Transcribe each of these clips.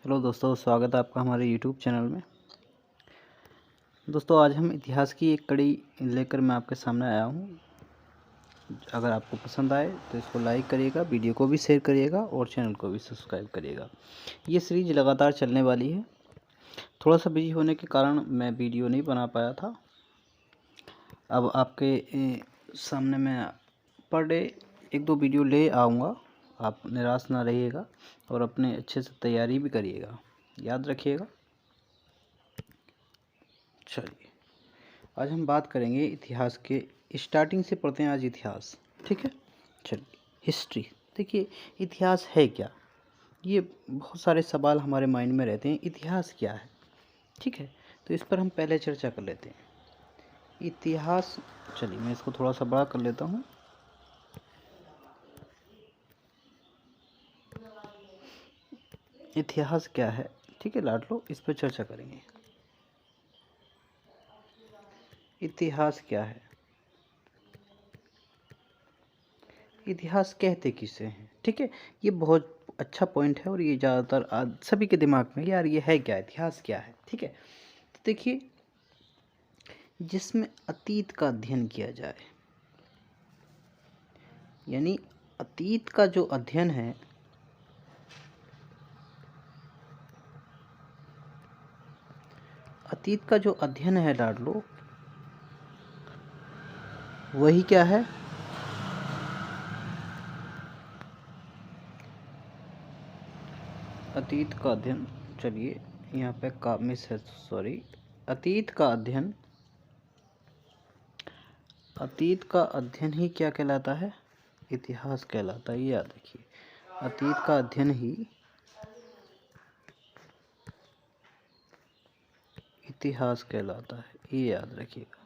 Hello दोस्तों, स्वागत है आपका हमारे यूट्यूब चैनल में। दोस्तों, आज हम इतिहास की एक कड़ी लेकर मैं आपके सामने आया हूँ। अगर आपको पसंद आए तो इसको लाइक करिएगा, वीडियो को भी शेयर करिएगा और चैनल को भी सब्सक्राइब करिएगा। ये सीरीज लगातार चलने वाली है। थोड़ा सा बिजी होने के कारण मैं वीडियो नहीं बना पाया था। अब आपके सामने मैं पर डे 1-2 वीडियो ले आऊँगा। आप निराश ना रहिएगा और अपने अच्छे से तैयारी भी करिएगा, याद रखिएगा। चलिए, आज हम बात करेंगे इतिहास के। स्टार्टिंग से पढ़ते हैं आज इतिहास, ठीक है। चलिए, हिस्ट्री। देखिए, इतिहास है क्या? ये बहुत सारे सवाल हमारे माइंड में रहते हैं। इतिहास क्या है, ठीक है। तो इस पर हम पहले चर्चा कर लेते हैं। इतिहास, चलिए मैं इसको थोड़ा सा बड़ा कर लेता हूँ। इतिहास क्या है, ठीक है लाडलो, इस पर चर्चा करेंगे। इतिहास क्या है? इतिहास कहते किसे हैं, ठीक है। ये बहुत अच्छा पॉइंट है और ये ज़्यादातर सभी के दिमाग में, यार ये है क्या, इतिहास क्या है, ठीक है। तो देखिए, जिसमें अतीत का अध्ययन किया जाए, यानी अतीत का जो अध्ययन है, अतीत का जो अध्ययन है लाडलो, वही क्या है? अतीत का अध्ययन, चलिए यहाँ पे का मिस है, सॉरी। अतीत का अध्ययन, अतीत का अध्ययन ही क्या कहलाता है? इतिहास कहलाता है। ये याद रखिए, अतीत का अध्ययन ही इतिहास कहलाता है, ये याद रखिएगा।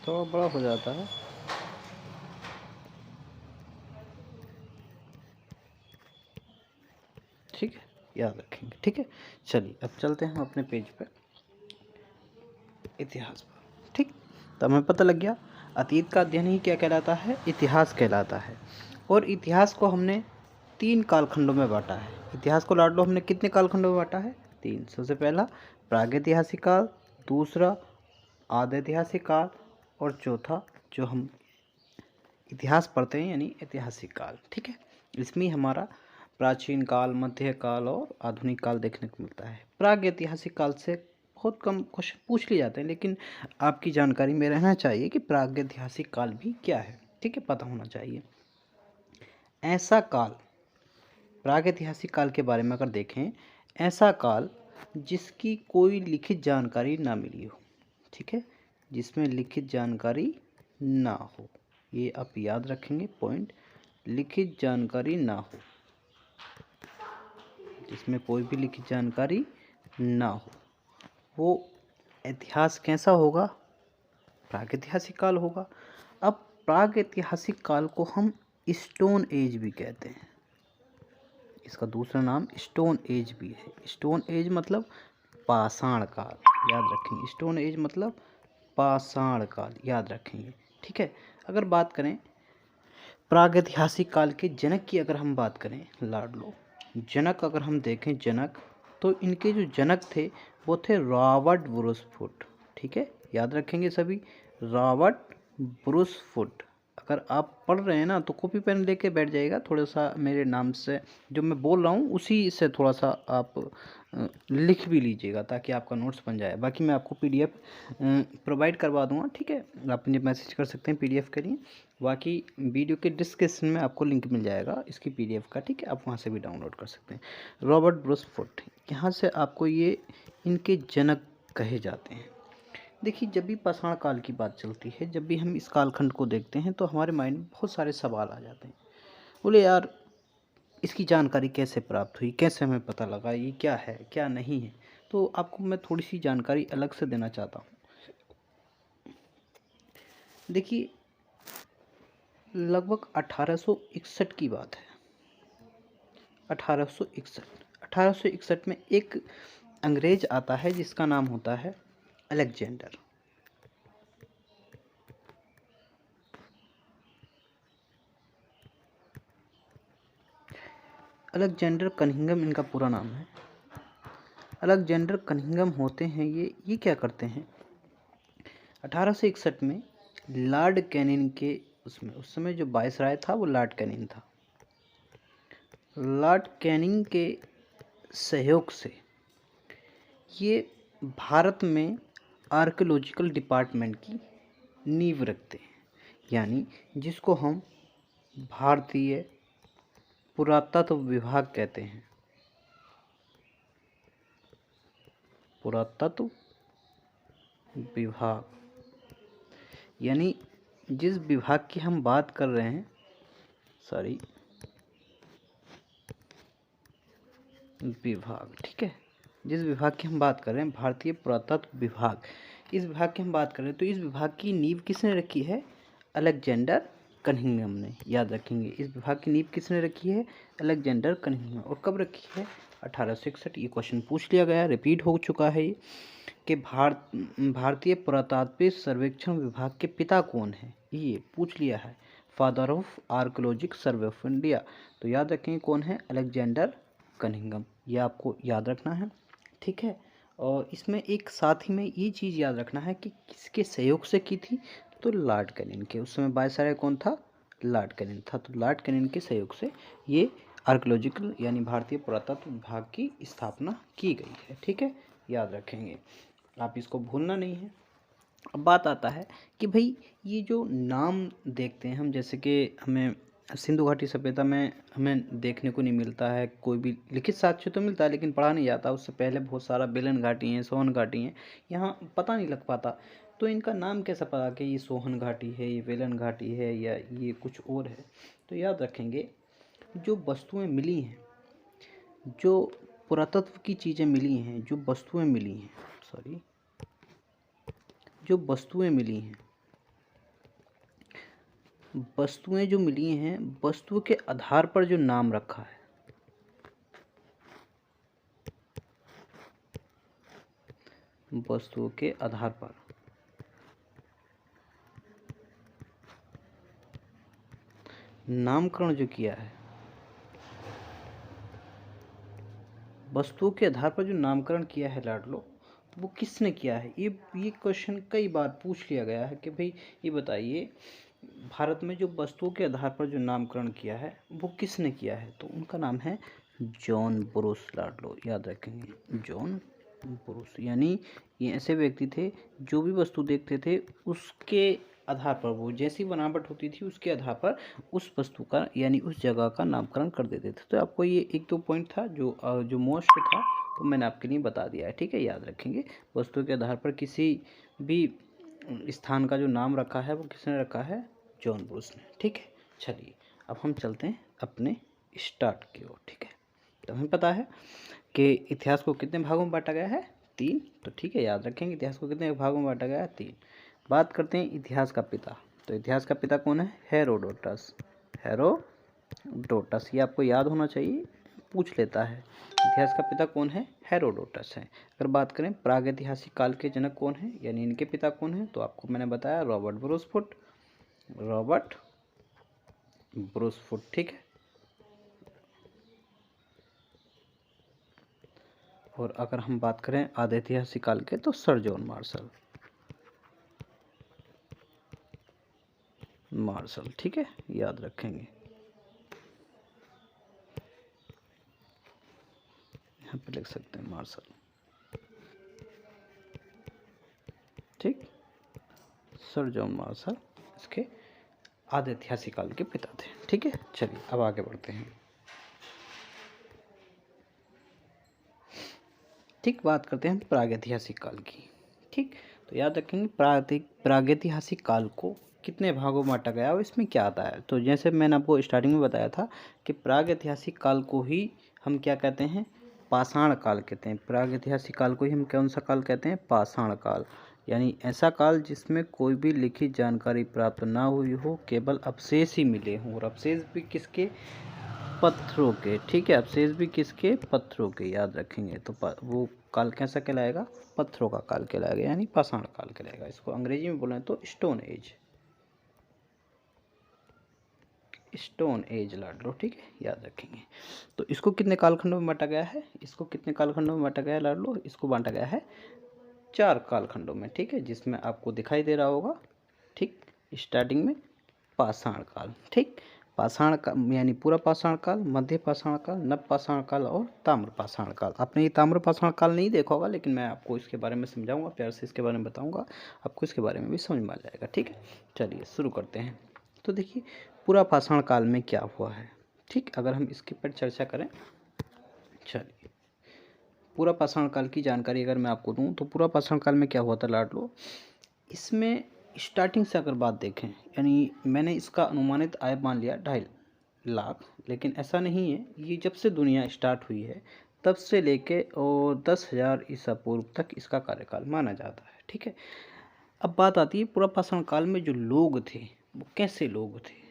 थोड़ा बड़ा हो जाता है, ठीक है, याद रखेंगे, ठीक है। चलिए, अब चलते हैं हम अपने पेज पे, इतिहास पर, ठीक। तो हमें पता लग गया, अतीत का अध्ययन ही क्या कहलाता है? इतिहास कहलाता है। और इतिहास को हमने 3 कालखंडों में बांटा है। इतिहास को लाडलो हमने कितने कालखंडों में बांटा है? 3। सबसे पहला प्रागैतिहासिक काल, दूसरा आधैतिहासिक काल, और चौथा जो हम इतिहास पढ़ते हैं यानी ऐतिहासिक काल, ठीक है। इसमें हमारा प्राचीन काल, मध्य काल और आधुनिक काल देखने को मिलता है। प्रागैतिहासिक काल से बहुत कम क्वेश्चन पूछ लिए जाते हैं, लेकिन आपकी जानकारी में रहना चाहिए कि प्रागैतिहासिक काल भी क्या है, ठीक है, पता होना चाहिए। ऐसा काल, प्रागैतिहासिक काल के बारे में अगर देखें, ऐसा काल जिसकी कोई लिखित जानकारी ना मिली हो, ठीक है, जिसमें लिखित जानकारी ना हो। ये आप याद रखेंगे पॉइंट, लिखित जानकारी ना हो, जिसमें कोई भी लिखित जानकारी ना हो, वो इतिहास कैसा होगा? प्रागैतिहासिक काल होगा। अब प्रागैतिहासिक काल को हम स्टोन एज भी कहते हैं। इसका दूसरा नाम स्टोन एज भी है। स्टोन एज मतलब पाषाण काल, याद रखेंगे। स्टोन एज मतलब पाषाण काल, याद रखेंगे, ठीक है। अगर बात करें प्रागैतिहासिक काल के जनक की, अगर हम बात करें लाडलो, जनक अगर हम देखें जनक, तो इनके जो जनक थे वो थे रॉबर्ट ब्रूसफुट, ठीक है, याद रखेंगे सभी, रॉबर्ट ब्रूसफुट। अगर आप पढ़ रहे हैं ना तो कॉपी पेन लेके बैठ जाइएगा, थोड़ा सा मेरे नाम से जो मैं बोल रहा हूँ उसी से थोड़ा सा आप लिख भी लीजिएगा, ताकि आपका नोट्स बन जाए। बाकी मैं आपको पीडीएफ प्रोवाइड करवा दूंगा, ठीक है, आप मुझे मैसेज कर सकते हैं पीडीएफ के लिए। बाकी वीडियो के डिस्क्रिप्शन में आपको लिंक मिल जाएगा इसकी पीडीएफ का, ठीक है, आप वहाँ से भी डाउनलोड कर सकते हैं। रॉबर्ट ब्रूसफुट, यहाँ से आपको ये इनके जनक कहे जाते हैं। देखिए, जब भी पाषाण काल की बात चलती है, जब भी हम इस कालखंड को देखते हैं तो हमारे माइंड में बहुत सारे सवाल आ जाते हैं। बोले यार, इसकी जानकारी कैसे प्राप्त हुई, कैसे हमें पता लगा ये क्या है क्या नहीं है? तो आपको मैं थोड़ी सी जानकारी अलग से देना चाहता हूँ। देखिए, लगभग 1861 की बात है। 1861 1861 में एक अंग्रेज आता है जिसका नाम होता है अलेक्जेंडर। अलेक्जेंडर कनिंघम इनका पूरा नाम है। अलेक्जेंडर कनिंघम होते हैं ये क्या करते हैं, 1861 में लॉर्ड कैनिंग के उसमें, उस समय जो वायसराय था वो लॉर्ड कैनिंग था। लॉर्ड कैनिंग के सहयोग से ये भारत में आर्कियोलॉजिकल डिपार्टमेंट की नींव रखते हैं, यानी जिसको हम भारतीय पुरातत्व विभाग कहते हैं। पुरातत्व विभाग, यानी जिस विभाग की हम बात कर रहे हैं, विभाग, ठीक है, जिस विभाग की हम बात कर रहे हैं भारतीय पुरातत्व विभाग, इस विभाग की हम बात कर रहे हैं, तो इस विभाग की नींव किसने रखी है, अलेक्जेंडर कनिंघम ने। याद रखेंगे, इस विभाग की नींव किसने रखी है, अलेक्जेंडर कनिंघम। और कब रखी है, 1861। ये क्वेश्चन पूछ लिया गया, रिपीट हो चुका है ये, कि भारतीय पुरातात्विक सर्वेक्षण विभाग के पिता कौन है, ये पूछ लिया है, father of archaeologic survey of India. तो याद रखेंगे कौन है, अलेक्जेंडर कनिंघम, ये आपको याद रखना है, ठीक है। और इसमें एक साथ ही में ये चीज़ याद रखना है कि किसके सहयोग से की थी, तो लॉर्ड कैनिंग के। उस समय वायसराय कौन था, लॉर्ड कैनिंग था। तो लॉर्ड कैनिंग के सहयोग से ये आर्कियोलॉजिकल यानी भारतीय पुरातत्व विभाग की स्थापना की गई है, ठीक है, याद रखेंगे, आप इसको भूलना नहीं है। अब बात आता है कि भाई ये जो नाम देखते हैं हम, जैसे कि हमें सिंधु घाटी सभ्यता में हमें देखने को नहीं मिलता है, कोई भी लिखित साक्ष्य तो मिलता है लेकिन पढ़ा नहीं जाता। उससे पहले बहुत सारा बेलन घाटी हैं, सोहन घाटी हैं, यहाँ पता नहीं लग पाता। तो इनका नाम कैसा पता कि ये सोहन घाटी है, ये बेलन घाटी है, या ये कुछ और है। तो याद रखेंगे, जो वस्तुएं मिली हैं, जो पुरातत्व की चीज़ें मिली हैं, जो वस्तुएं मिली हैं, जो वस्तुएं मिली हैं, वस्तुएं जो मिली हैं, वस्तु के आधार पर जो नाम रखा है, वस्तुओं के आधार पर नामकरण जो किया है, वस्तुओं के आधार पर जो नामकरण किया है लाडलो, वो किसने किया है। ये क्वेश्चन कई बार पूछ लिया गया है कि भाई ये बताइए, भारत में जो वस्तुओं के आधार पर जो नामकरण किया है वो किसने किया है, तो उनका नाम है जॉन ब्रूस लाडलो। याद रखेंगे, जॉन ब्रूस, यानी ये ऐसे व्यक्ति थे जो भी वस्तु देखते थे उसके आधार पर, वो जैसी बनावट होती थी उसके आधार पर उस वस्तु का यानी उस जगह का नामकरण कर देते थे। तो आपको ये एक दो पॉइंट था जो मोस्ट था, तो मैंने आपके लिए बता दिया है, ठीक है, याद रखेंगे। वस्तु के आधार पर किसी भी स्थान का जो नाम रखा है वो किसने रखा है, जॉन ब्रूस ने, ठीक है। चलिए अब हम चलते हैं अपने स्टार्ट की ओर, ठीक है। तो हमें पता है कि इतिहास को कितने भागों में बांटा गया है, 3। तो ठीक है, याद रखेंगे इतिहास को कितने भागों में बांटा गया है, 3। बात करते हैं इतिहास का पिता। तो इतिहास का पिता कौन है, हेरोडोटस। हेरोडोटस, ये आपको याद होना चाहिए, पूछ लेता है, इतिहास का पिता कौन है, हेरोडोटस है। अगर बात करें प्रागैतिहासिक काल के जनक कौन है, यानी इनके पिता कौन है, तो आपको मैंने बताया रॉबर्ट ब्रूसफुट, ठीक है। और अगर हम बात करें आधे ऐतिहासिक काल के, तो सर जॉन मार्शल, ठीक है, याद रखेंगे, यहाँ पे लिख सकते हैं मार्शल, ठीक। सर जॉन मार्शल इसके आधे ऐतिहासिक काल के पिता थे, ठीक है। चलिए अब आगे बढ़ते हैं, ठीक। बात करते हैं प्रागैतिहासिक काल की, ठीक। तो याद रखेंगे प्रागैतिहासिक काल को कितने भागों में बांटा गया और इसमें क्या आता है। तो जैसे मैंने आपको स्टार्टिंग में बताया था कि प्रागैतिहासिक काल को ही हम क्या कहते हैं, पाषाण काल कहते हैं। प्रागैतिहासिक काल को ही हम कौन सा काल कहते हैं, पाषाण काल, यानी ऐसा काल जिसमें कोई भी लिखित जानकारी प्राप्त ना हुई हो, केवल अवशेष ही मिले हों। और अवशेष भी किसके, पत्थरों के, ठीक है। अवशेष भी किसके? पत्थरों के, याद रखेंगे। तो वो काल कैसा कहलाएगा? पत्थरों का काल कहलाएगा, यानी पाषाण काल कहलाएगा। इसको अंग्रेजी में बोले तो स्टोन एज, स्टोन एज लाड लो, ठीक है, याद रखेंगे। तो इसको कितने कालखंडों में बांटा गया है? इसको कितने कालखंडों में बांटा गया है लाड लो? इसको बांटा गया है 4 कालखंडों में, ठीक है, जिसमें आपको दिखाई दे रहा होगा, ठीक, स्टार्टिंग में पाषाण काल, ठीक, पाषाण का यानी पूरा पाषाण काल, मध्य पाषाण काल, नव पाषाण काल और ताम्र पाषाण काल। आपने ये ताम्र पाषाण काल नहीं देखा होगा, लेकिन मैं आपको इसके बारे में समझाऊंगा, प्यार से इसके बारे में बताऊंगा, आपको इसके बारे में भी समझ में आ जाएगा, ठीक है। चलिए शुरू करते हैं। तो देखिए पूरा पाषाण काल में क्या हुआ है, ठीक, अगर हम इसके पर चर्चा करें। चलिए पूरा पाषाण काल की जानकारी अगर मैं आपको दूं तो पूरा पाषाण काल में क्या हुआ था लाडलो, इसमें स्टार्टिंग से अगर बात देखें, यानी मैंने इसका अनुमानित आय मान लिया 2.5 लाख, लेकिन ऐसा नहीं है। ये जब से दुनिया स्टार्ट हुई है तब से लेके और 10,000 ईसा पूर्व तक इसका कार्यकाल माना जाता है, ठीक है। अब बात आती है पूरा पाषाण काल में जो लोग थे वो कैसे लोग थे,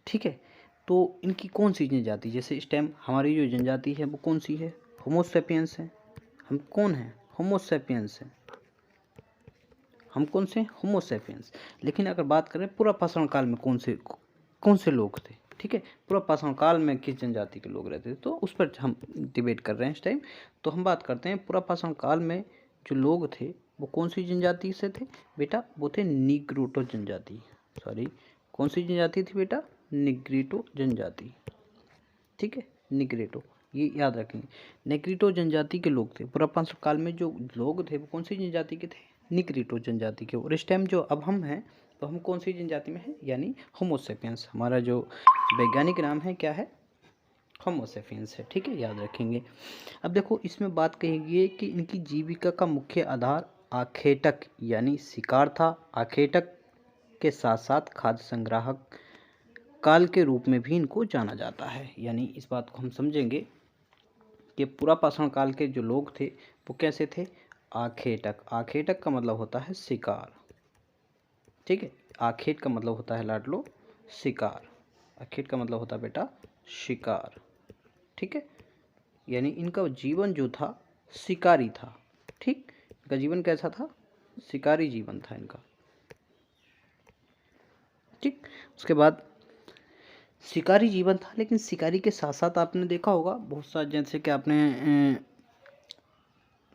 ठीक है। तो इनकी कौन सी जनजाति, जैसे इस टाइम हमारी जो जनजाति है वो कौन सी है? होमो सेपियंस है। हम कौन हैं? होमो सेपियंस हैं। हम कौन से? होमो सेपियंस। लेकिन अगर बात करें पूरा पाषाण काल में कौन से लोग थे, ठीक है, पूरा पाषाण काल में किस जनजाति के लोग रहते थे, तो उस पर हम डिबेट कर रहे हैं इस टाइम। तो हम बात करते हैं पूरा पाषाण काल में जो लोग थे वो कौन सी जनजाति से थे बेटा? वो थे निग्रोटो जनजाति। सॉरी, कौन सी जनजाति थी बेटा? निग्रिटो जनजाति, ठीक है, निग्रेटो, ये याद रखेंगे। नेग्रिटो जनजाति के लोग थे। पूरा पाषाण काल में जो लोग थे वो कौन सी जनजाति के थे? निग्रिटो जनजाति के। और इस टाइम जो अब हम हैं तो हम कौन सी जनजाति में हैं? यानी होमो सेपियंस। हमारा जो वैज्ञानिक नाम है क्या है? होमो सेपियंस है, ठीक है, याद रखेंगे। अब देखो इसमें बात कही है कि इनकी जीविका का मुख्य आधार आखेटक यानी शिकार था। आखेटक के साथ साथ खाद्य संग्राहक काल के रूप में भी इनको जाना जाता है। यानी इस बात को हम समझेंगे कि पूरा पाषाण काल के जो लोग थे वो कैसे थे? आखेटक। आखेटक का मतलब होता है शिकार, ठीक है। आखेट का मतलब होता है लाडलो शिकार। आखेट का मतलब होता है बेटा शिकार, ठीक है। यानी इनका जीवन जो था शिकारी था, ठीक, इनका जीवन कैसा था? शिकारी जीवन था इनका, ठीक। उसके बाद शिकारी जीवन था, लेकिन शिकारी के साथ साथ आपने देखा होगा बहुत सारे, जैसे कि आपने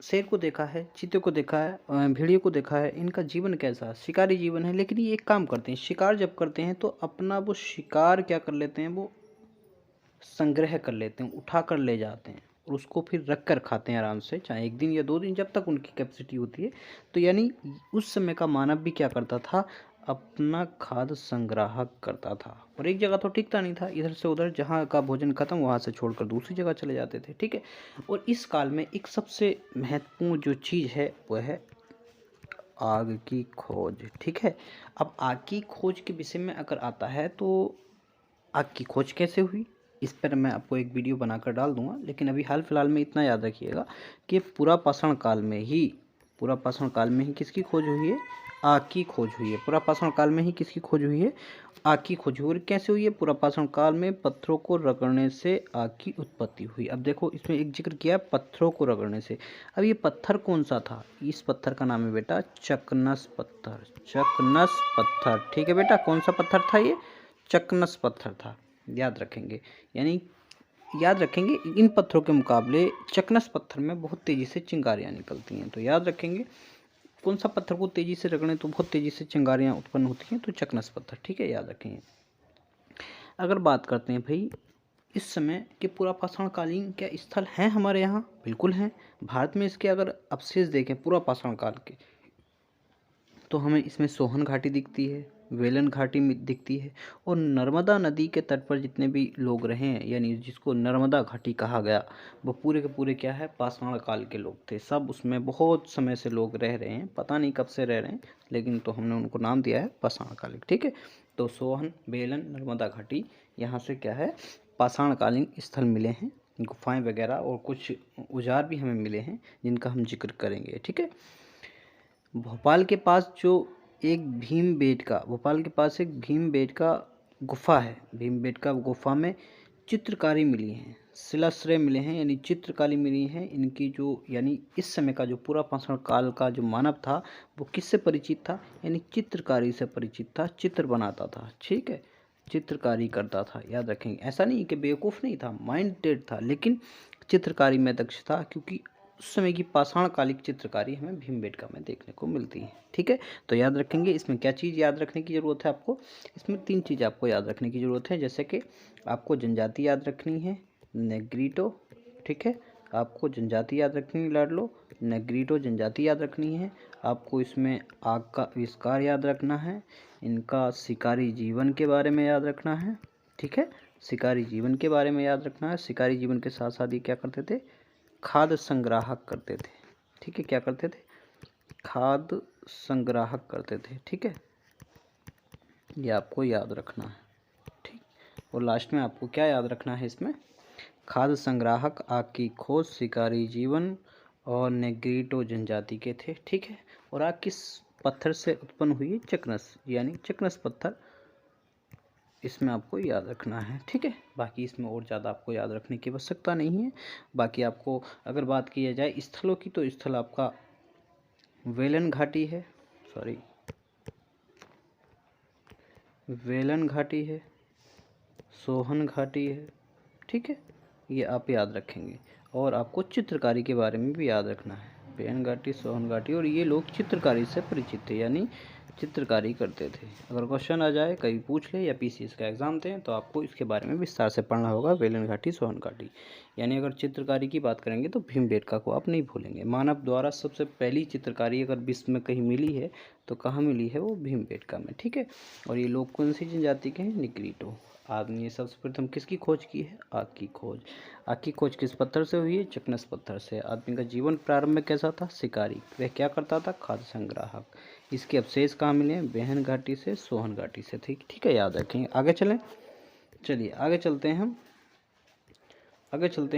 शेर को देखा है, चीते को देखा है, भेड़िए को देखा है, इनका जीवन कैसा? शिकारी जीवन है। लेकिन ये एक काम करते हैं, शिकार जब करते हैं तो अपना वो शिकार क्या कर लेते हैं? वो संग्रह कर लेते हैं, उठा कर ले जाते हैं और उसको फिर रख कर खाते हैं आराम से, चाहे 1 दिन या 2 दिन, जब तक उनकी कैपेसिटी होती है। तो यानी उस समय का मानव भी क्या करता था? अपना खाद्य संग्रह करता था और एक जगह तो टिकता नहीं था, इधर से उधर, जहाँ का भोजन खत्म वहाँ से छोड़कर दूसरी जगह चले जाते थे, ठीक है। और इस काल में एक सबसे महत्वपूर्ण जो चीज़ है वह है आग की खोज, ठीक है। अब आग की खोज के विषय में अगर आता है तो आग की खोज कैसे हुई, इस पर मैं आपको एक वीडियो बनाकर डाल दूंगा। लेकिन अभी हाल फिलहाल में इतना याद रखिएगा कि पूरा पाषाण काल में ही किसकी खोज हुई है? आग की खोज हुई है। पूरा पाषाण काल में ही किसकी खोज हुई है? आग की खोज हुई। और कैसे हुई है? पूरा पाषाण काल में पत्थरों को रगड़ने से आग की उत्पत्ति हुई। अब देखो इसमें एक जिक्र किया है पत्थरों को रगड़ने से। अब ये पत्थर कौन सा था? इस पत्थर का नाम है बेटा चकनस पत्थर। चकनस पत्थर, ठीक है बेटा, कौन सा पत्थर था ये? चकनस पत्थर था, याद रखेंगे। यानी याद रखेंगे इन पत्थरों के मुकाबले चकनस पत्थर में बहुत तेज़ी से चिंगारियाँ निकलती हैं। तो याद रखेंगे कौन सा पत्थर को तेज़ी से रगड़ें तो बहुत तेज़ी से चिंगारियाँ उत्पन्न होती हैं? तो चकनस पत्थर, ठीक है, याद रखेंगे। अगर बात करते हैं भाई इस समय के पूरा पाषाण कालीन क्या स्थल हैं हमारे यहाँ? बिल्कुल हैं। भारत में इसके अगर अवशेष देखें पूरा पाषाण काल के तो हमें इसमें सोहन घाटी दिखती है, वेलन घाटी में दिखती है, और नर्मदा नदी के तट पर जितने भी लोग रहे हैं, यानी जिसको नर्मदा घाटी कहा गया, वो पूरे के पूरे क्या है? पाषाण काल के लोग थे। सब उसमें बहुत समय से लोग रह रहे हैं, पता नहीं कब से रह रहे हैं, लेकिन तो हमने उनको नाम दिया है पाषाण कालिक, ठीक है। तो सोहन, बेलन, नर्मदा घाटी, यहाँ से क्या है? पाषाण कालीन स्थल मिले हैं, गुफाएं वगैरह और कुछ औजार भी हमें मिले हैं जिनका हम जिक्र करेंगे, ठीक है। भोपाल के पास एक भीम बेट का गुफा है। भीम बेट का गुफा में चित्रकारी मिली हैं, शिलाश्रय मिले हैं, यानी चित्रकारी मिली है इनकी जो, यानी इस समय का जो पूरा पाषाण काल का जो मानव था वो किससे परिचित था, यानी चित्रकारी से परिचित था, चित्र बनाता था, ठीक है, चित्रकारी करता था। याद रखेंगे, ऐसा नहीं कि बेवकूफ़ नहीं था, माइंडेड था, लेकिन चित्रकारी में दक्ष था, क्योंकि उस समय की पाषाण कालिक चित्रकारी हमें भीमबेटका में देखने को मिलती है, ठीक है। तो याद रखेंगे, इसमें क्या चीज़ याद रखने की ज़रूरत है आपको, इसमें 3 चीज़ आपको याद रखने की ज़रूरत है, जैसे कि आपको जनजाति याद रखनी है, नेग्रीटो, ठीक है, आपको जनजाति याद रखनी है, लाडलो, नेग्रीटो जनजाति याद रखनी है, आपको इसमें आग का आविष्कार याद रखना है, इनका शिकारी जीवन के बारे में याद रखना है, ठीक है, शिकारी जीवन के बारे में याद रखना है। शिकारी जीवन के साथ साथ ये क्या करते थे, खाद्य संग्राहक करते थे, ठीक है, क्या करते थे, खाद्य संग्राहक करते थे, ठीक है, ये आपको याद रखना है, ठीक। और लास्ट में आपको क्या याद रखना है इसमें, खाद्य संग्राहक, आग की खोज, शिकारी जीवन और नेग्रीटो जनजाति के थे, ठीक है। और आग किस पत्थर से उत्पन्न हुई, चकनस, यानी चकनस पत्थर, इसमें आपको याद रखना है, ठीक है। बाकी इसमें और ज़्यादा आपको याद रखने की आवश्यकता नहीं है। बाकी आपको अगर बात की जाए स्थलों की, तो स्थल आपका वेलन घाटी है, वेलन घाटी है, सोहन घाटी है, ठीक है, ये आप याद रखेंगे। और आपको चित्रकारी के बारे में भी याद रखना है, वेलन घाटी, सोहन घाटी, और ये लोग चित्रकारी से परिचित थे, यानी चित्रकारी करते थे। अगर क्वेश्चन आ जाए, कभी पूछ ले या पीसीएस का एग्जाम दें, तो आपको इसके बारे में विस्तार से पढ़ना होगा, वेलन घाटी, सोहन घाटी। यानी अगर चित्रकारी की बात करेंगे तो भीमबेटका को आप नहीं भूलेंगे। मानव द्वारा सबसे पहली चित्रकारी अगर विश्व में कहीं मिली है तो कहाँ मिली है, वो भीमबेटका में, ठीक है। और ये लोग कौन सी जनजाति के हैं, निग्रीटो। आदमी ने सबसे प्रथम किसकी खोज की है, आग की खोज। आग की खोज किस पत्थर से हुई है, चकनस पत्थर से। आदमी का जीवन प्रारंभ में कैसा था, शिकारी। वह क्या करता था, खाद्य संग्राहक। इसके अवशेष कहाँ मिले हैं, वेलन घाटी से, सोहन घाटी से, ठीक है, याद रखेंगे। आगे चलें, चलिए आगे चलते हैं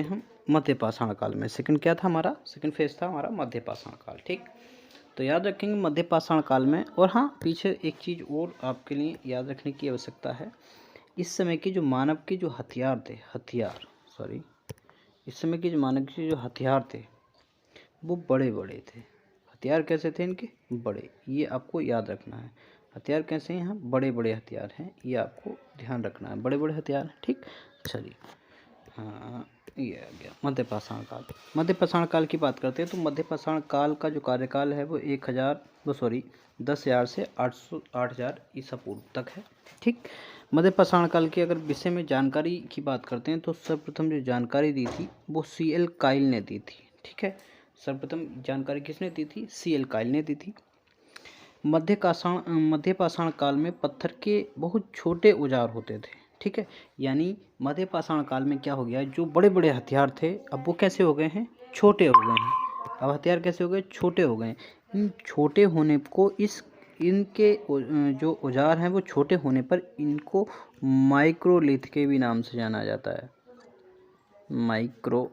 हम मध्य पाषाण काल में। सेकंड क्या था हमारा, सेकंड फेज था हमारा मध्य पाषाण काल, ठीक। तो याद रखेंगे मध्य पाषाण काल में। और हाँ, पीछे एक चीज़ और आपके लिए याद रखने की आवश्यकता है, इस समय के जो मानव के जो हथियार थे, इस समय के जो मानव के जो हथियार थे वो बड़े बड़े थे। हथियार कैसे थे इनके, बड़े, ये आपको याद रखना है। हथियार कैसे हैं, यहाँ बड़े बड़े हथियार हैं, ये आपको ध्यान रखना है, बड़े बड़े हथियार हैं, ठीक। चलिए, हाँ, ये आ गया मध्य पाषाण काल। मध्य पाषाण काल की बात करते हैं तो मध्य पाषाण काल का जो कार्यकाल है वो 10,000 से 8,000 ईसा पूर्व तक है, ठीक। मध्य पाषाण काल के अगर विषय में जानकारी की बात करते हैं तो सर्वप्रथम जो जानकारी दी थी वो CL काइल ने दी थी, ठीक है। सर्वप्रथम जानकारी किसने दी थी, CL काइल ने दी थी। मध्य पाषाण काल में पत्थर के बहुत छोटे औजार होते थे, ठीक है। यानी मध्य पाषाण काल में क्या हो गया, जो बड़े बड़े हथियार थे अब वो कैसे हो गए हैं, छोटे हो गए हैं। अब हथियार कैसे हो गए, छोटे हो गए। इन छोटे होने को इनके जो औजार हैं वो छोटे होने पर इनको माइक्रोलिथ के भी नाम से जाना जाता है, माइक्रोलिथ।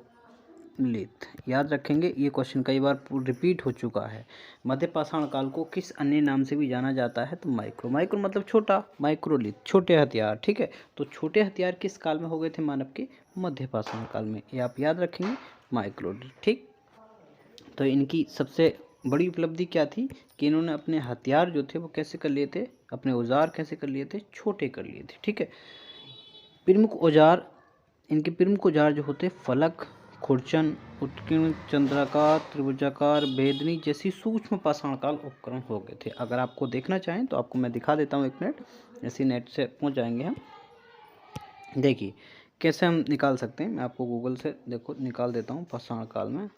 याद रखेंगे, ये क्वेश्चन कई बार रिपीट हो चुका है। मध्य पाषाण काल को किस अन्य नाम से भी जाना जाता है, तो माइक्रो मतलब छोटा, माइक्रोलिथ छोटे हथियार, ठीक है। तो छोटे हथियार किस काल में हो गए थे मानव के, मध्य पाषाण काल में, ये आप याद रखेंगे, माइक्रोलिथ, ठीक। तो इनकी सबसे बड़ी उपलब्धि क्या थी कि इन्होंने अपने हथियार जो थे वो कैसे कर लिए थे, अपने औजार कैसे कर लिए थे, छोटे कर लिए थे, ठीक है। प्रमुख औजार, इनके प्रमुख औजार जो होते फलक, खुरचन, उत्कीर्ण, चंद्राकार, त्रिभुजाकार, बेदनी जैसी सूक्ष्म पाषाण काल उपकरण हो गए थे। अगर आपको देखना चाहें तो आपको मैं दिखा देता हूँ, एक मिनट, ऐसे नेट से पहुँच जाएंगे हम। देखिए कैसे हम निकाल सकते हैं, मैं आपको गूगल से देखो निकाल देता हूँ। पाषाण काल में,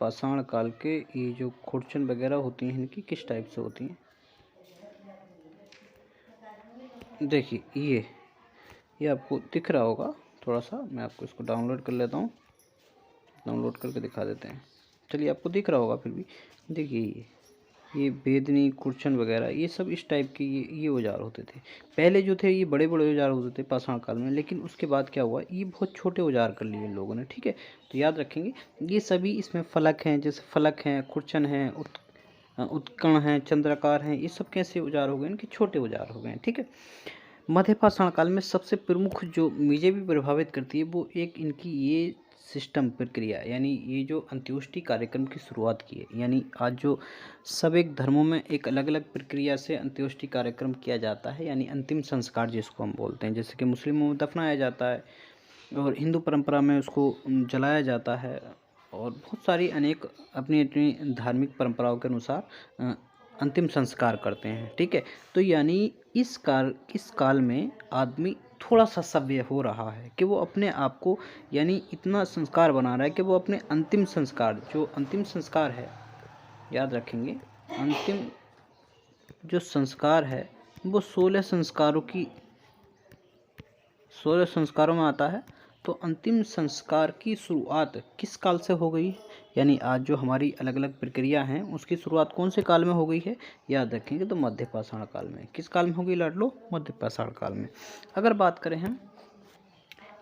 पाषाण काल के ये जो खुरचन वगैरह होती हैं इनकी किस टाइप से होती हैं, देखिए ये आपको दिख रहा होगा थोड़ा सा, मैं आपको इसको डाउनलोड कर लेता हूँ, डाउनलोड करके दिखा देते हैं। चलिए आपको दिख रहा होगा, फिर भी देखिए ये बेदनी, खुरचन वगैरह ये सब इस टाइप के ये औजार होते थे। पहले जो थे ये बड़े बड़े औजार होते थे पाषाण काल में, लेकिन उसके बाद क्या हुआ, ये बहुत छोटे औजार कर लिए इन लोगों ने, ठीक है। तो याद रखेंगे ये सभी इसमें फलक हैं, जैसे फलक हैं, खुरचन हैं, उत्कर्ण हैं, चंद्राकार हैं, ये सब कैसे औजार हो गए, इनके छोटे औजार हो गए, ठीक है। मध्यपाषाण काल में सबसे प्रमुख जो मुझे भी प्रभावित करती है वो एक इनकी ये सिस्टम प्रक्रिया, यानी ये जो अंत्योष्टि कार्यक्रम की शुरुआत की है। यानी आज जो सब एक धर्मों में एक अलग अलग प्रक्रिया से अंत्योष्टि कार्यक्रम किया जाता है, यानी अंतिम संस्कार जिसको हम बोलते हैं। जैसे कि मुस्लिमों में दफनाया जाता है और हिंदू परंपरा में उसको जलाया जाता है, और बहुत सारी अनेक अपनी अपनी धार्मिक परंपराओं के अनुसार अंतिम संस्कार करते हैं। ठीक है, तो यानी इस काल में आदमी थोड़ा सा सभ्य हो रहा है कि वो अपने आप को यानी इतना संस्कार बना रहा है कि वो अपने अंतिम संस्कार, जो अंतिम संस्कार है, याद रखेंगे, अंतिम जो संस्कार है वो 16 संस्कारों में आता है। तो अंतिम संस्कार की शुरुआत किस काल से हो गई? यानी आज जो हमारी अलग अलग प्रक्रिया हैं उसकी शुरुआत कौन से काल में हो गई है? याद रखेंगे, तो मध्यपाषाण काल में। किस काल में हो गई लाडलो? मध्यपाषाण काल में। अगर बात करें हम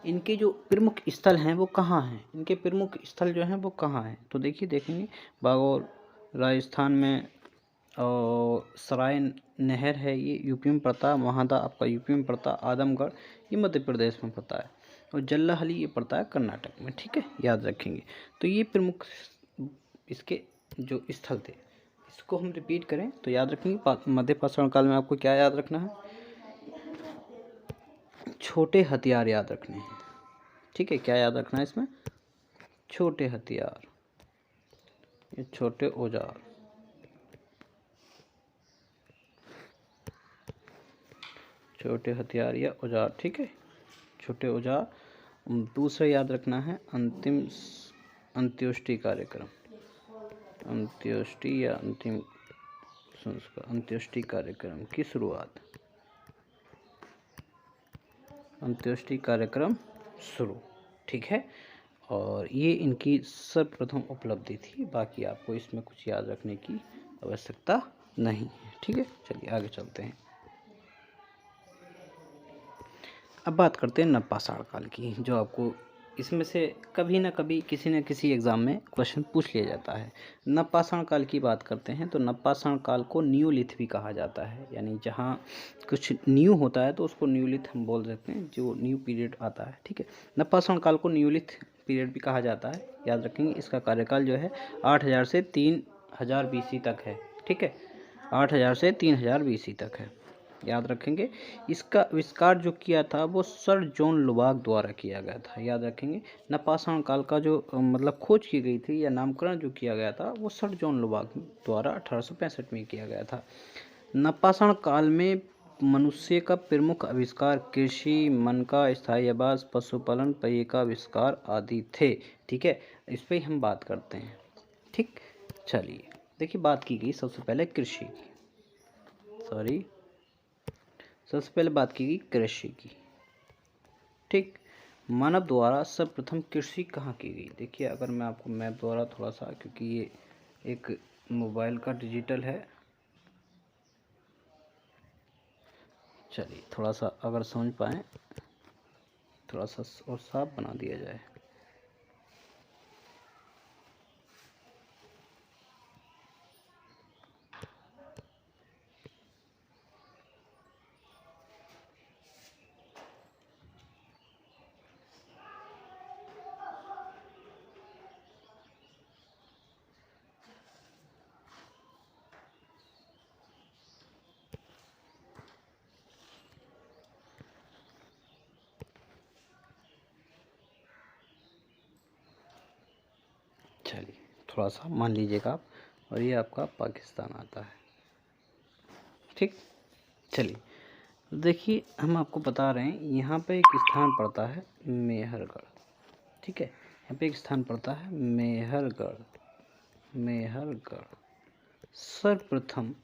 इनके जो प्रमुख स्थल हैं वो कहाँ हैं, इनके प्रमुख स्थल जो हैं वो कहाँ हैं, तो देखिए देखेंगे बागौर राजस्थान में, और सराय नहर है ये यूपी में पड़ता है, महादा आपका यूपी में पड़ता है, आदमगढ़ ये मध्य प्रदेश में पड़ता है, और जल्लाहली ये पड़ता है कर्नाटक में। ठीक है, याद रखेंगे। तो ये प्रमुख इसके जो स्थल थे, इसको हम रिपीट करें तो याद रखेंगे। मध्यपाषाण काल में आपको क्या याद रखना है? छोटे हथियार याद रखने हैं। ठीक है, क्या याद रखना है इसमें? छोटे हथियार, ये छोटे औजार, छोटे हथियार या औजार। ठीक है, छोटे औजार। दूसरा याद रखना है अंत्योष्टि कार्यक्रम, अंत्योष्टि या अंतिम संस्कार, अंत्योष्टि कार्यक्रम की शुरुआत, अंत्योष्टि कार्यक्रम शुरू। ठीक है, और ये इनकी सर्वप्रथम उपलब्धि थी। बाकी आपको इसमें कुछ याद रखने की आवश्यकता नहीं है। ठीक है, चलिए आगे चलते हैं। अब बात करते हैं नवपाषाण काल की, जो आपको इसमें से कभी ना कभी किसी न किसी एग्ज़ाम में क्वेश्चन पूछ लिया जाता है। नवपाषाण काल की बात करते हैं तो नवपाषाण काल को न्यूलिथ भी कहा जाता है, यानी जहाँ कुछ न्यू होता है तो उसको न्यूलिथ हम बोल सकते हैं, जो न्यू पीरियड आता है। ठीक है, नवपाषाण काल को न्यूलिथ पीरियड भी कहा जाता है। याद रखेंगे, इसका कार्यकाल जो है 8000 से 3000 BC तक है। ठीक है, 8000 से 3000 BC तक है, याद रखेंगे। इसका आविष्कार जो किया था वो सर जॉन लुबाक द्वारा किया गया था। याद रखेंगे, नवपाषाण काल का जो मतलब खोज की गई थी या नामकरण जो किया गया था वो सर जॉन लुबाक द्वारा 1865 में किया गया था। नवपाषाण काल में मनुष्य का प्रमुख आविष्कार कृषि, मन का स्थायी आवास, पशुपालन, पहिए का आविष्कार आदि थे। ठीक है, इस पर हम बात करते हैं। ठीक, चलिए देखिए, बात की गई सबसे पहले कृषि की, सबसे पहले बात की गई कृषि की। ठीक, मानव द्वारा सर्वप्रथम कृषि कहाँ की गई? देखिए, अगर मैं आपको मैप द्वारा थोड़ा सा, क्योंकि ये एक मोबाइल का डिजिटल है, चलिए थोड़ा सा अगर समझ पाएँ, थोड़ा सा और साफ बना दिया जाए। चलिए थोड़ा सा मान लीजिएगा आप, और ये आपका पाकिस्तान आता है। ठीक, चलिए देखिए, हम आपको बता रहे हैं यहाँ पे एक स्थान पड़ता है मेहरगढ़। ठीक है, यहाँ पे एक स्थान पड़ता है मेहरगढ़। सर्वप्रथम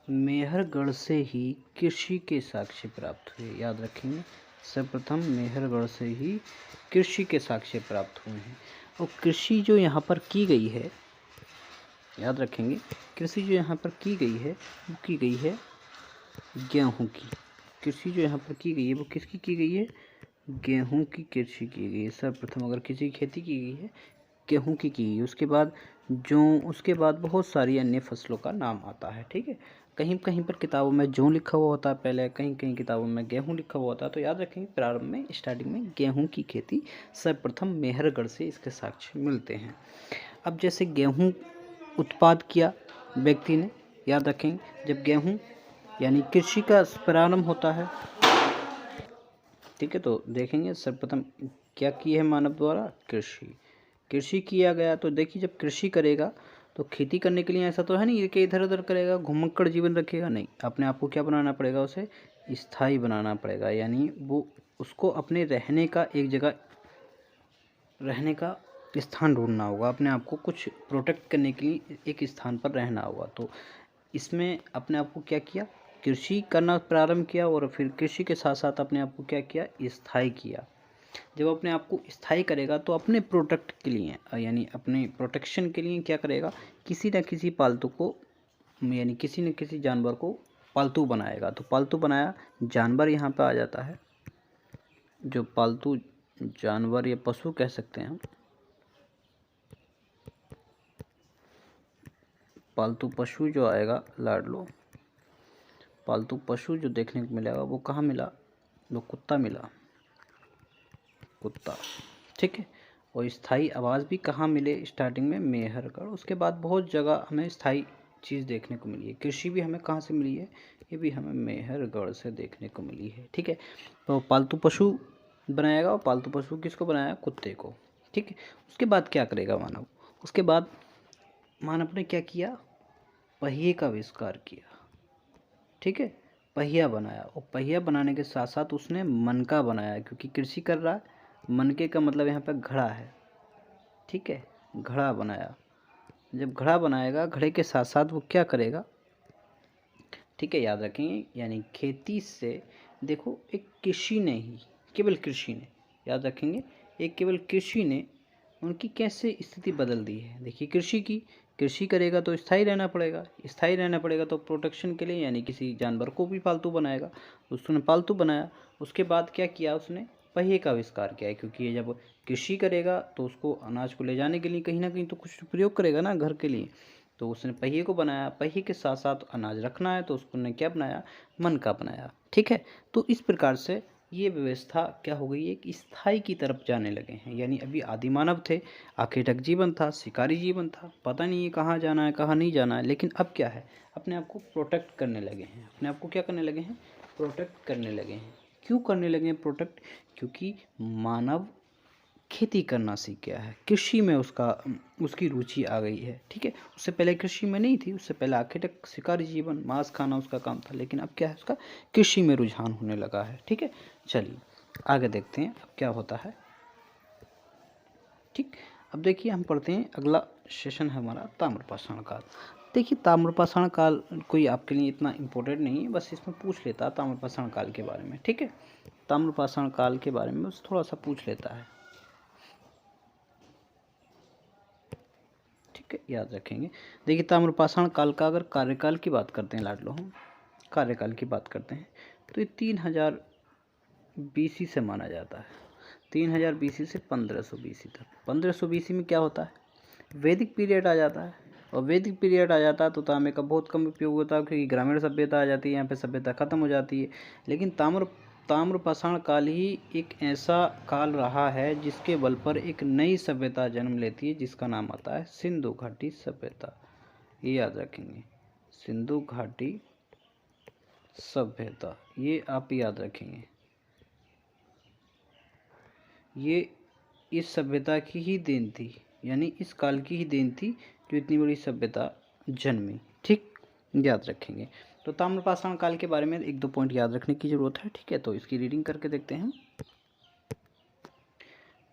मेहरगढ़ से ही कृषि के साक्ष्य प्राप्त हुए। याद रखेंगे, सर्वप्रथम मेहरगढ़ से ही कृषि के साक्ष्य प्राप्त हुए हैं। और कृषि जो यहाँ पर की गई है, याद रखेंगे, कृषि जो यहाँ पर की गई है वो की गई है गेहूँ की। कृषि जो यहाँ पर की गई है वो किसकी की गई है? गेहूँ की कृषि की गई है। सर्वप्रथम अगर किसी की खेती की गई है, गेहूँ की गई है। उसके बाद बहुत सारी अन्य फसलों का नाम आता है। ठीक है, कहीं कहीं पर किताबों में जौ लिखा हुआ होता है पहले, कहीं कहीं किताबों में गेहूँ लिखा हुआ होता है। तो याद रखेंगे प्रारंभ में स्टार्टिंग में गेहूँ की खेती सर्वप्रथम मेहरगढ़ से इसके साक्ष्य मिलते हैं। अब जैसे गेहूँ उत्पाद किया व्यक्ति ने, याद रखेंगे जब गेहूँ यानी कृषि का प्रारंभ होता है, ठीक है, तो देखेंगे सर्वप्रथम क्या की है मानव द्वारा, कृषि किया गया। तो देखिए जब कृषि करेगा तो खेती करने के लिए ऐसा तो है नहीं कि इधर उधर करेगा, घुमक्कड़ जीवन रखेगा, नहीं, अपने आप को क्या बनाना पड़ेगा, उसे स्थायी बनाना पड़ेगा। यानी वो उसको अपने रहने का एक जगह रहने का स्थान ढूंढना होगा, अपने आप को कुछ प्रोटेक्ट करने के लिए एक स्थान पर रहना होगा। तो इसमें अपने आप को क्या किया, कृषि करना प्रारंभ किया और फिर कृषि के साथ साथ अपने आप को क्या किया, स्थायी किया। जब अपने आप को स्थायी करेगा तो अपने प्रोटेक्ट के लिए यानी अपने प्रोटेक्शन के लिए क्या करेगा, किसी न किसी पालतू को यानी किसी न किसी जानवर को पालतू बनाएगा। तो पालतू बनाया जानवर यहाँ पे आ जाता है, जो पालतू जानवर या पशु कह सकते हैं हम, पालतू पशु जो आएगा लाडलो, पालतू पशु जो देखने को मिलेगा वो कहाँ मिला, वो कुत्ता मिला, कुत्ता, ठीक है। और स्थायी आवास भी कहाँ मिले, स्टार्टिंग में मेहरगढ़, उसके बाद बहुत जगह हमें स्थायी चीज़ देखने को मिली है। कृषि भी हमें कहाँ से मिली है, ये भी हमें मेहरगढ़ से देखने को मिली है, ठीक है। तो पालतू पशु बनाएगा, और पालतू पशु किसको बनाया, कुत्ते को, ठीक है। उसके बाद क्या करेगा मानव, उसके बाद मानव ने क्या किया, पहिए का आविष्कार किया, ठीक है, पहिया बनाया। और पहिया बनाने के साथ साथ उसने मनका बनाया, क्योंकि कृषि कर रहा है, मनके का मतलब यहाँ पे घड़ा है, ठीक है, घड़ा बनाया। जब घड़ा बनाएगा, घड़े के साथ साथ वो क्या करेगा, ठीक है, याद रखेंगे, यानी खेती से देखो एक कृषि ने ही, केवल कृषि ने, याद रखेंगे, एक केवल कृषि ने उनकी कैसे स्थिति बदल दी है। देखिए कृषि करेगा तो स्थायी रहना पड़ेगा, स्थायी रहना पड़ेगा तो प्रोटेक्शन के लिए यानी किसी जानवर को भी पालतू बनाएगा, उसने पालतू बनाया। उसके बाद क्या किया, उसने पहिए का आविष्कार किया है, क्योंकि ये जब कृषि करेगा तो उसको अनाज को ले जाने के लिए कहीं ना कहीं तो कुछ प्रयोग करेगा ना घर के लिए, तो उसने पहिए को बनाया। पहिए के साथ साथ अनाज रखना है तो उसने क्या बनाया, मन का बनाया, ठीक है। तो इस प्रकार से ये व्यवस्था क्या हो गई, एक स्थायी की तरफ जाने लगे हैं। यानी अभी आदि मानव थे, आखेटक जीवन था, शिकारी जीवन था, पता नहीं है कहाँ जाना है कहाँ नहीं जाना है, लेकिन अब क्या है, अपने आप को प्रोटेक्ट करने लगे हैं। अपने आप को क्या करने लगे हैं, प्रोटेक्ट करने लगे हैं। क्यों करने लगे हैं प्रोटेक्ट, क्योंकि मानव खेती करना सीख गया है, कृषि में उसकी रुचि आ गई है, ठीक है। उससे पहले कृषि में नहीं थी, उससे पहले आखिरतक शिकारी जीवन, मांस खाना उसका काम था, लेकिन अब क्या है, उसका कृषि में रुझान होने लगा है, ठीक है। चलिए आगे देखते हैं अब क्या होता है, ठीक। अब देखिए हम पढ़ते हैं, अगला सेशन है हमारा ताम्रपाषाण काल। देखिए ताम्रपाषाण काल कोई आपके लिए इतना इम्पोर्टेंट नहीं है, बस इसमें पूछ लेता है ताम्रपाषाण काल के बारे में, ठीक है। ताम्रपाषाण काल के बारे में बस थोड़ा सा पूछ लेता है, ठीक है, याद रखेंगे। देखिए ताम्रपाषाण काल का अगर कार्यकाल की बात करते हैं लाडलो, हम कार्यकाल की बात करते हैं तो ये 3000 BC से माना जाता है, 3000 BC से 1500 BC तक। 1500 BC में क्या होता है, वैदिक पीरियड आ जाता है, और वैदिक पीरियड आ जाता है तो तांबे का बहुत कम उपयोग होता है, क्योंकि ग्रामीण सभ्यता आ जाती है, यहाँ पे सभ्यता खत्म हो जाती है। लेकिन ताम्रपाषाण काल ही एक ऐसा काल रहा है जिसके बल पर एक नई सभ्यता जन्म लेती है, जिसका नाम आता है सिंधु घाटी सभ्यता। ये याद रखेंगे, सिंधु घाटी सभ्यता, ये आप याद रखेंगे। ये इस सभ्यता की ही देन थी, यानी इस काल की ही देन थी जो इतनी बड़ी सभ्यता जन्मी, ठीक, याद रखेंगे। तो ताम्रपाषाण काल के बारे में एक दो पॉइंट याद रखने की जरूरत है, ठीक है। तो इसकी रीडिंग करके देखते हैं।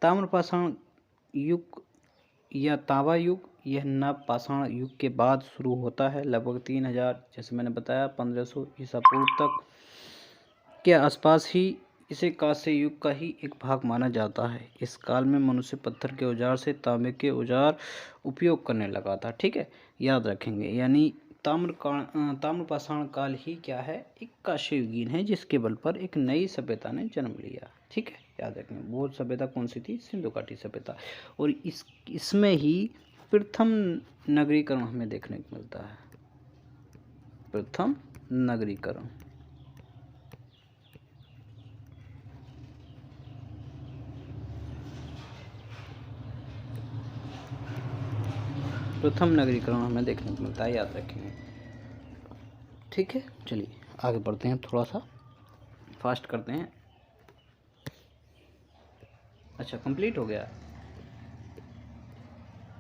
ताम्रपाषाण युग या तांबा युग, यह नव पाषाण युग के बाद शुरू होता है, लगभग 3000, जैसे मैंने बताया 1500 ईसा पूर्व तक के आसपास ही इसे कांस्य युग का ही एक भाग माना जाता है। इस काल में मनुष्य पत्थर के औजार से तांबे के औजार उपयोग करने लगा था, ठीक है, याद रखेंगे। यानी ताम्रपाषाण काल ही क्या है, एक कांस्य युगीन है, जिसके बल पर एक नई सभ्यता ने जन्म लिया, ठीक है, याद रखेंगे। वो सभ्यता कौन सी थी, सिंधु घाटी सभ्यता। और इसमें ही प्रथम नगरीकरण हमें देखने को मिलता है, प्रथम नगरीकरण। प्रथम नगरीकरण हमें देखने को मिलता है, याद रखेंगे। ठीक है, चलिए आगे बढ़ते हैं, थोड़ा सा फास्ट करते हैं। अच्छा, कंप्लीट हो गया।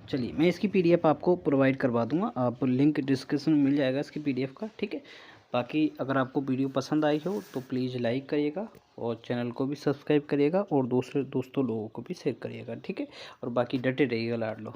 चलिए मैं इसकी पीडीएफ आपको प्रोवाइड करवा दूंगा, आप लिंक डिस्क्रिप्शन में मिल जाएगा इसकी पीडीएफ का। ठीक है, बाकी अगर आपको वीडियो पसंद आई हो तो प्लीज़ लाइक करिएगा और चैनल को भी सब्सक्राइब करिएगा और दूसरे दोस्तों लोगों को भी शेयर करिएगा। ठीक है, और बाकी डटे रहिएगा लाड लो।